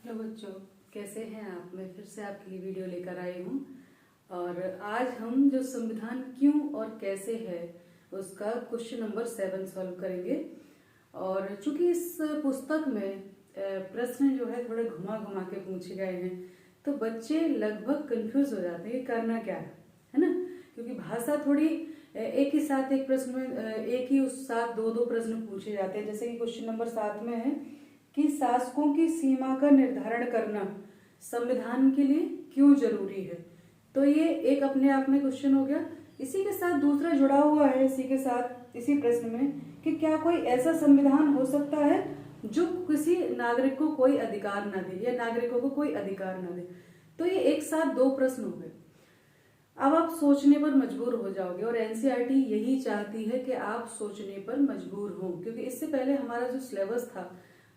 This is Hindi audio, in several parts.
हेलो बच्चों, कैसे हैं आप। मैं फिर से आपके लिए वीडियो लेकर आई हूँ और आज हम जो संविधान क्यों और कैसे है उसका क्वेश्चन नंबर 7 सॉल्व करेंगे। और चूंकि इस पुस्तक में प्रश्न जो है थोड़े घुमा घुमा के पूछे गए हैं तो बच्चे लगभग कंफ्यूज हो जाते हैं कि करना क्या है ना। क्योंकि भाषा थोड़ी एक ही साथ एक प्रश्न में एक ही उस साथ दो दो प्रश्न पूछे जाते हैं। जैसे कि क्वेश्चन नंबर 7 में है कि शासकों की सीमा का निर्धारण करना संविधान के लिए क्यों जरूरी है। तो ये एक अपने आप में क्वेश्चन हो गया। इसी के साथ दूसरा जुड़ा हुआ है इसी के साथ इसी प्रश्न में कि क्या कोई ऐसा संविधान हो सकता है जो किसी नागरिक को कोई अधिकार ना दे या नागरिकों को कोई अधिकार ना दे। तो ये एक साथ दो प्रश्न हो गए। अब आप सोचने पर मजबूर हो जाओगे और एनसीईआरटी यही चाहती है कि आप सोचने पर मजबूर हो, क्योंकि इससे पहले हमारा जो सिलेबस था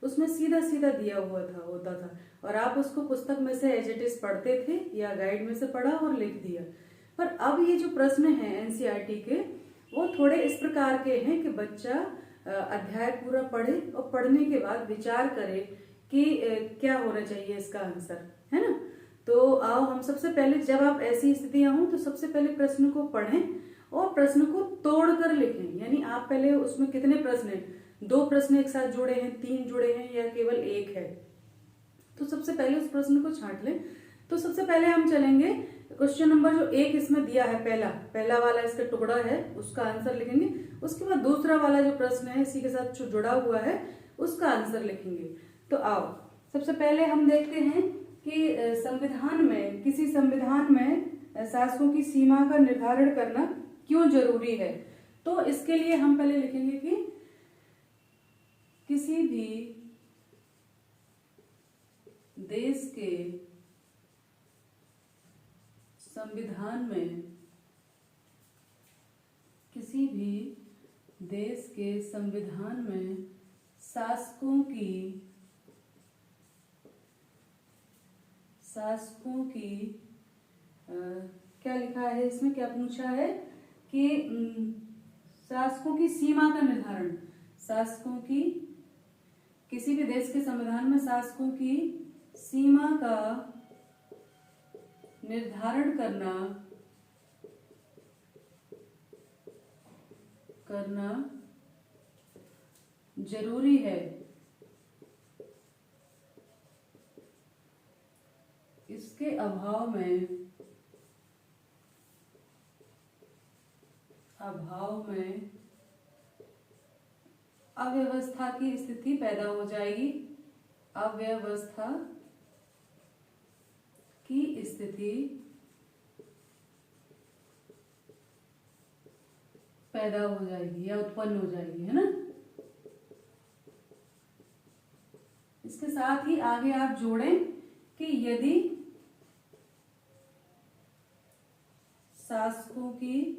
उसमें सीधा सीधा दिया हुआ था होता था और आप उसको पुस्तक में से एज इट इज पढ़ते थे या गाइड में से पढ़ा और लिख दिया। पर अब ये जो प्रश्न है एनसीईआरटी के वो थोड़े इस प्रकार के हैं कि बच्चा अध्याय पूरा पढ़े और पढ़ने के बाद विचार करे कि क्या होना चाहिए इसका आंसर, है ना। तो आओ हम सबसे पहले, जब आप ऐसी स्थितियां हो तो सबसे पहले प्रश्न को पढ़ें और प्रश्न को तोड़ कर लिखें। यानी आप पहले उसमें कितने प्रश्न हैं, दो प्रश्न एक साथ जुड़े हैं, तीन जुड़े हैं या केवल एक है, तो सबसे पहले उस प्रश्न को छांट लें। तो सबसे पहले हम चलेंगे क्वेश्चन नंबर जो एक इसमें दिया है, पहला वाला इसका टुकड़ा है उसका आंसर लिखेंगे। उसके बाद दूसरा वाला जो प्रश्न है इसी के साथ जो जुड़ा हुआ है उसका आंसर लिखेंगे। तो आओ सबसे पहले हम देखते हैं कि संविधान में, किसी संविधान में शासकों की सीमा का निर्धारण करना क्यों जरूरी है। तो इसके लिए हम पहले लिखेंगे कि किसी भी देश के संविधान में, किसी भी देश के संविधान में शासकों की क्या लिखा है इसमें, क्या पूछा है कि शासकों की सीमा का निर्धारण, शासकों की, किसी भी देश के संविधान में शासकों की सीमा का निर्धारण करना जरूरी है। इसके अभाव में अव्यवस्था की स्थिति पैदा हो जाएगी। अव्यवस्था की स्थिति पैदा हो जाएगी या उत्पन्न हो जाएगी, है ना। इसके साथ ही आगे आप जोड़ें कि यदि शासकों की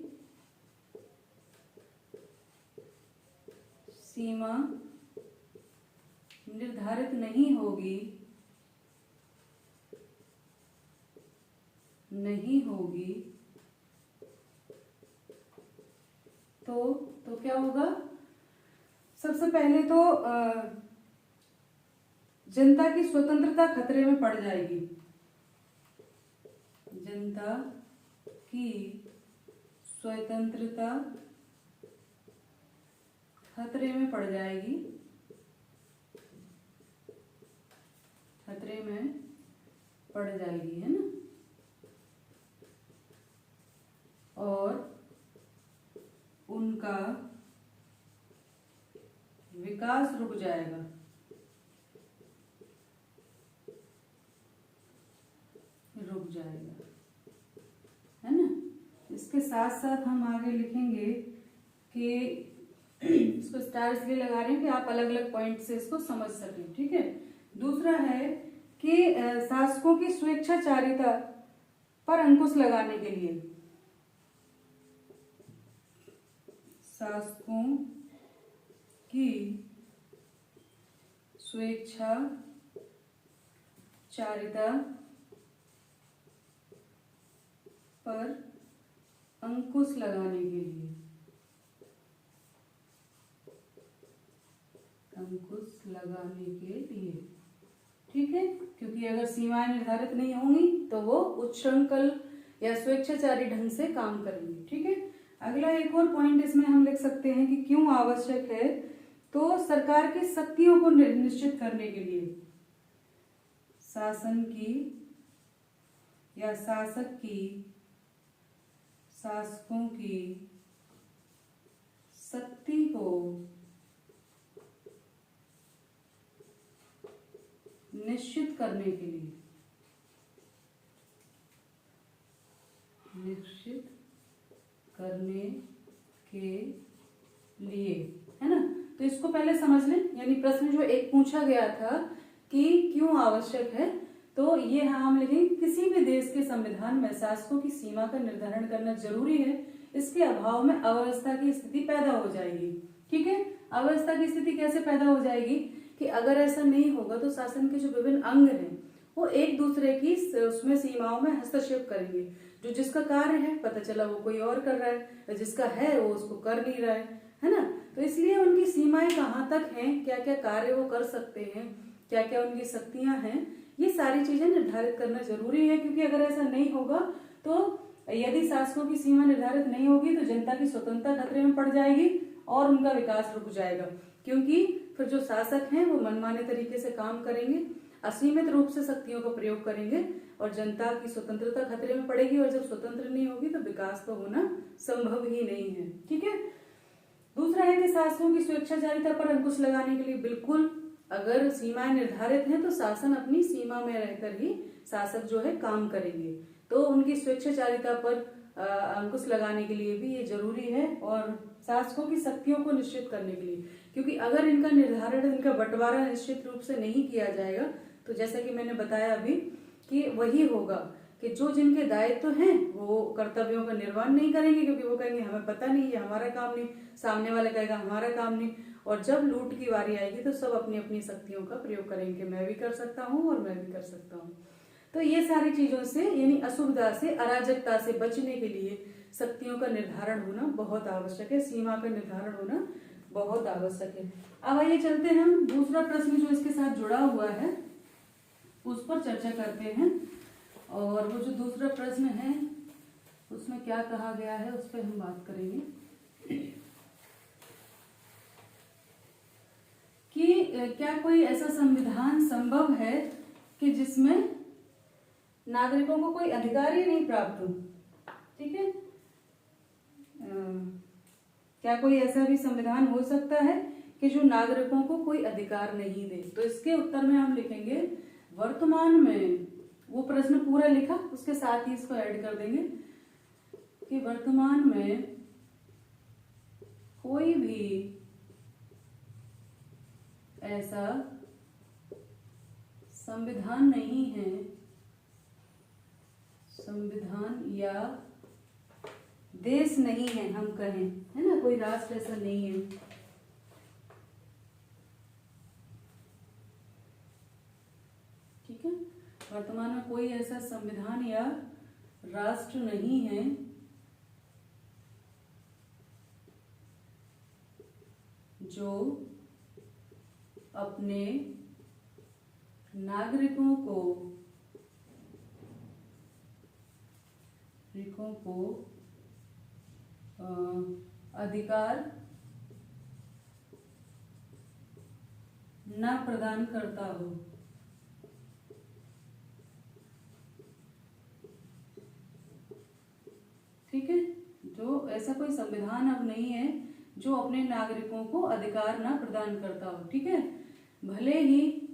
सीमा निर्धारित नहीं होगी तो क्या होगा। सबसे पहले तो जनता की स्वतंत्रता खतरे में पड़ जाएगी। जनता की स्वतंत्रता खतरे में पड़ जाएगी, है ना। और उनका विकास रुक जाएगा, है ना। इसके साथ साथ हम आगे लिखेंगे कि इसको स्टार इसलिए लगा रहे हैं कि आप अलग अलग पॉइंट से इसको समझ सकें, ठीक है। दूसरा है कि शासकों की स्वेच्छाचारिता पर अंकुश लगाने के लिए, शासकों की स्वेच्छाचारिता पर अंकुश लगाने के लिए, अंकुश लगाने के लिए, ठीक है। क्योंकि क्योंकि अगर सीमाएं निर्धारित नहीं होंगी तो वो उच्छृंखल या स्वेच्छाचारी ढंग से काम करेंगे। ठीक है, अगला एक और पॉइंट इसमें हम लिख सकते हैं कि क्यों आवश्यक है, तो सरकार की शक्तियों को निश्चित करने के लिए शासन की या शासकों की शक्ति को निश्चित करने के लिए है ना। तो इसको पहले समझ लें, यानी प्रश्न जो एक पूछा गया था कि क्यों आवश्यक है, तो ये हम लिखेंगे किसी भी देश के संविधान में शासकों की सीमा का निर्धारण करना जरूरी है, इसके अभाव में अव्यवस्था की स्थिति पैदा हो जाएगी। ठीक है, अव्यवस्था की स्थिति कैसे पैदा हो जाएगी कि अगर ऐसा नहीं होगा तो शासन के जो विभिन्न अंग हैं वो एक दूसरे की उसमें सीमाओं में हस्तक्षेप करेंगे। जो जिसका कार्य है पता चला वो कोई और कर रहा है, जिसका है वो उसको कर नहीं रहा है ना। तो इसलिए उनकी सीमाएं कहाँ तक हैं, क्या क्या कार्य वो कर सकते हैं, क्या क्या उनकी शक्तियां हैं, ये सारी चीजें निर्धारित करना जरूरी है। क्योंकि अगर ऐसा नहीं होगा तो यदि शासकों की सीमा निर्धारित नहीं होगी तो जनता की स्वतंत्रता खतरे में पड़ जाएगी और उनका विकास रुक जाएगा। क्योंकि फिर जो शासक हैं वो मनमाने तरीके से काम करेंगे, असीमित रूप से शक्तियों का प्रयोग करेंगे और जनता की स्वतंत्रता खतरे में पड़ेगी, और जब स्वतंत्र नहीं होगी तो विकास तो होना संभव ही नहीं है। ठीक है, दूसरा है कि शासकों की स्वेच्छाचारिता पर अंकुश लगाने के लिए बिल्कुल, अगर सीमाएं निर्धारित हैं तो शासन अपनी सीमा में रहकर ही शासक जो है काम करेंगे, तो उनकी स्वेच्छाचारिता पर अंकुश लगाने के लिए भी ये जरूरी है, और शासकों की शक्तियों को निश्चित करने के लिए। क्योंकि अगर इनका निर्धारण, इनका बंटवारा निश्चित रूप से नहीं किया जाएगा तो जैसा कि मैंने बताया अभी कि वही होगा कि जो जिनके दायित्व हैं वो कर्तव्यों का निर्वहन नहीं करेंगे, क्योंकि वो कहेंगे हमें पता नहीं, ये हमारा काम नहीं, सामने वाला कहेगा हमारा काम नहीं, और जब लूट की बारी आएगी तो सब अपनी अपनी शक्तियों का प्रयोग करेंगे, मैं भी कर सकता हूँ और मैं भी कर सकता हूँ। तो ये सारी चीजों से, यानी असुविधा से, अराजकता से बचने के लिए शक्तियों का निर्धारण होना बहुत आवश्यक है, सीमा का निर्धारण होना बहुत आवश्यक है। अब आइए चलते हैं हम दूसरा प्रश्न जो इसके साथ जुड़ा हुआ है उस पर चर्चा करते हैं। और वो जो दूसरा प्रश्न है उसमें क्या कहा गया है उस पर हम बात करेंगे कि क्या कोई ऐसा संविधान संभव है कि जिसमें नागरिकों को कोई अधिकार ही नहीं प्राप्त हो। ठीक है, क्या कोई ऐसा भी संविधान हो सकता है कि जो नागरिकों को कोई अधिकार नहीं दे। तो इसके उत्तर में हम लिखेंगे वर्तमान में, वो प्रश्न पूरा लिखा उसके साथ ही इसको ऐड कर देंगे कि वर्तमान में कोई भी ऐसा संविधान नहीं है, संविधान या देश नहीं है, हम कहें, है ना, कोई राष्ट्र ऐसा नहीं है ठीक है, वर्तमान में कोई ऐसा संविधान या राष्ट्र नहीं है जो अपने नागरिकों को अधिकार न प्रदान करता हो। ठीक है, जो ऐसा कोई संविधान अब नहीं है जो अपने नागरिकों को अधिकार न प्रदान करता हो। ठीक है, भले ही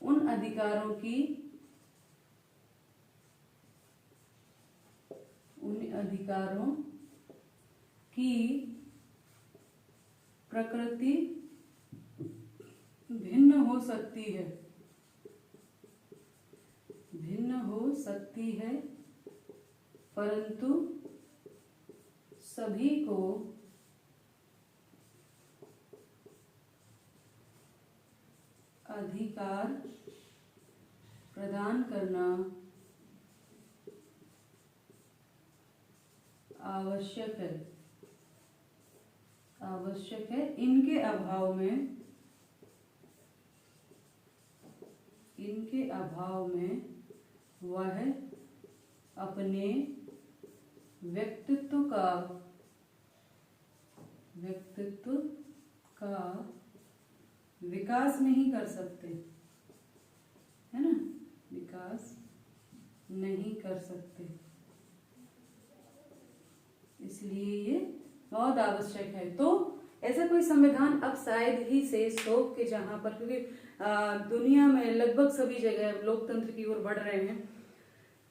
उन अधिकारों की प्रकृति भिन्न हो सकती है, परंतु सभी को अधिकार प्रदान करना आवश्यक है। इनके अभाव में इनके अभाव में वह अपने व्यक्तित्व का विकास नहीं कर सकते, है ना, विकास नहीं कर सकते। इसलिए ये बहुत आवश्यक है। तो ऐसा कोई संविधान अब शायद ही शेष हो कि जहां पर, क्योंकि दुनिया में लगभग सभी जगह लोकतंत्र की ओर बढ़ रहे हैं,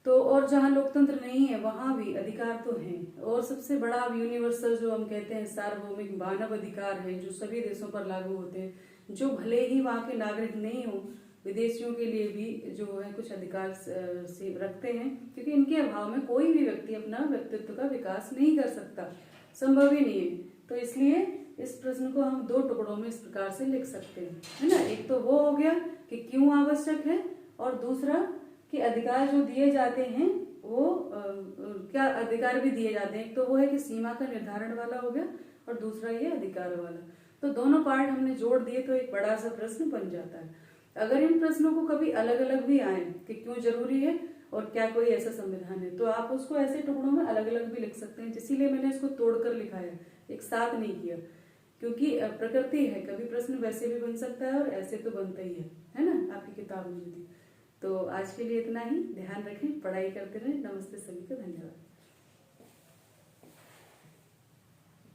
तो और जहां लोकतंत्र नहीं है वहां भी अधिकार तो हैं। और सबसे बड़ा यूनिवर्सल जो हम कहते हैं सार्वभौमिक मानव अधिकार है, जो सभी देशों पर लागू होते हैं, जो भले ही वहां के नागरिक नहीं हो, विदेशियों के लिए भी जो है कुछ अधिकार से रखते हैं, क्योंकि इनके अभाव में कोई भी व्यक्ति अपना व्यक्तित्व का विकास नहीं कर सकता, संभव ही नहीं है। तो इसलिए इस प्रश्न को हम दो टुकड़ों में इस प्रकार से लिख सकते हैं, है ना। एक तो वो हो गया कि क्यों आवश्यक है, और दूसरा कि अधिकार जो दिए जाते हैं वो क्या अधिकार भी दिए जाते हैं। एक तो वो है कि सीमा का निर्धारण वाला हो गया, और दूसरा ये अधिकार वाला। तो दोनों पार्ट हमने जोड़ दिए तो एक बड़ा सा प्रश्न बन जाता है। अगर इन प्रश्नों को कभी अलग अलग भी आए कि क्यों जरूरी है और क्या कोई ऐसा संविधान है, तो आप उसको ऐसे टुकड़ों में अलग अलग भी लिख सकते हैं। इसीलिए मैंने इसको तोड़कर लिखा है, एक साथ नहीं किया, क्योंकि प्रकृति है, कभी प्रश्न वैसे भी बन सकता है और ऐसे तो बनता ही है ना। आपकी किताब मुझे दी। तो आज के लिए इतना ही। ध्यान रखें, पढ़ाई करते रहें। नमस्ते सभी को, धन्यवाद।